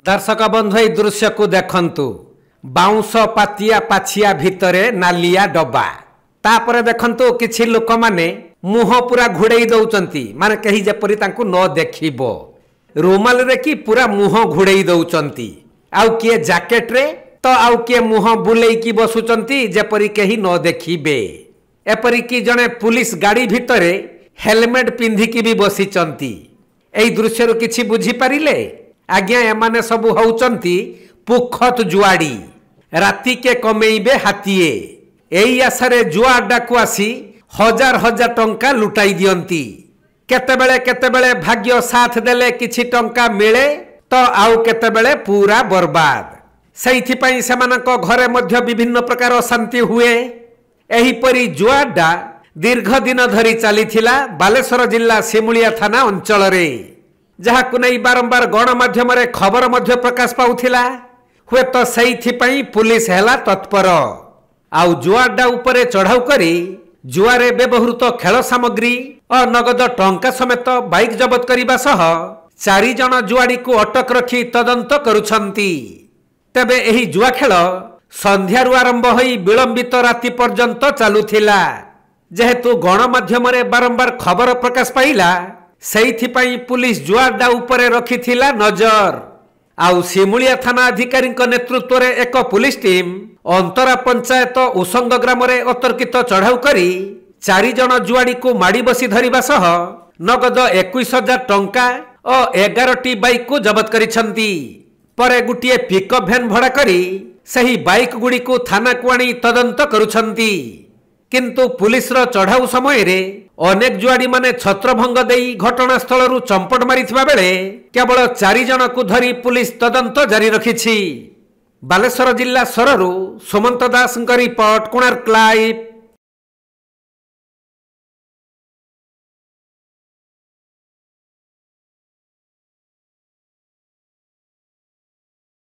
दर्शक बंधु ए दृश्य को देखंतु बाउंस पातिया पाछिया भितरे नालिया डब्बा तापर देखंतु किछि लोक माने मुह पूरा घुड़ेई दउचंती माने कही जेपरि तांकु न देखिबो रुमाल रे कि पूरा मुह घुड़ेई दउचंती आउ किए जैकेट रे तो आउ किए मुह बुलेई की बसुचंती जेपरि कही न देखिबे एपरि कि जने पुलिस गाड़ी भितरे हेलमेट पिंधि की भी बसिचंती एई दृश्य रो किछि बुझी परिले आज्ञा एमाने सबु हौचंती पुखत जुआड़ी राति के कमेइबे हाथिए एई आशारे जुआ अड्डा को आसी हजार हजार टंका लुटाई दियंती केतेबेले भाग्य साथ देले किछि टंका मिले तो आउ केतेबेले पूरा बर्बाद सेइथि पई सेमानक घरे मध्य विभिन्न प्रकार अशांति हुए एही परी जुआ अड्डा दीर्घ दिन धरी चलीथिला बालेश्वर जिला सिमुलिया थाना अंचल रे जहा को नहीं बारंबार गणमाध्यम रे खबर मध्य प्रकाश पाउथिला हुए तो सेइथि पई पुलिस हेला तत्पर आउ जुआ अड्डा उपरे चढ़ाऊ करी जुआरे व्यवहृत खेल सामग्री और नगद टंका समेत बाइक जबत करने सह 4 जन जुआड़ी को अटक रखी तदंत करुछंती तेबे एही जुआ खेल संध्यारु आरंभ होई विलंबित राति पर्यंत चालुथिला जेहेतु गणमाध्यम रे बारंबार खबर प्रकाश पाइला सेइथि पई पुलिस जुआ अड्डा उपरे रखिथिला नजर आउ सिमुलिया थाना अधिकारी नेतृत्व रे एक पुलिस टीम अंतरा पंचायत उसंग ग्राम रे अतर्कित चढ़ाऊ करी 4 जन जुआड़ी को माड़ी बसी धरिबा सह नगद 21,000 टंका और 11टी बाइक को जबत करिछंती परे गुटिए पिकअप भैन भड़ा करी सही बाइक गुड़ी को थाना को आनी तदंत करुछंती किंतु पुलिस रो चढ़ाऊ समय रे अनेक जुआड़ी माने छत्रभंग देई घटनास्थल रु चंपट मारिथिबा बेले केवल 4 जन को धरी पुलिस तदंत जारी रखिछि। बालेश्वर जिला सररु सुमंत दास रिपोर्ट कोणार्क लाइव।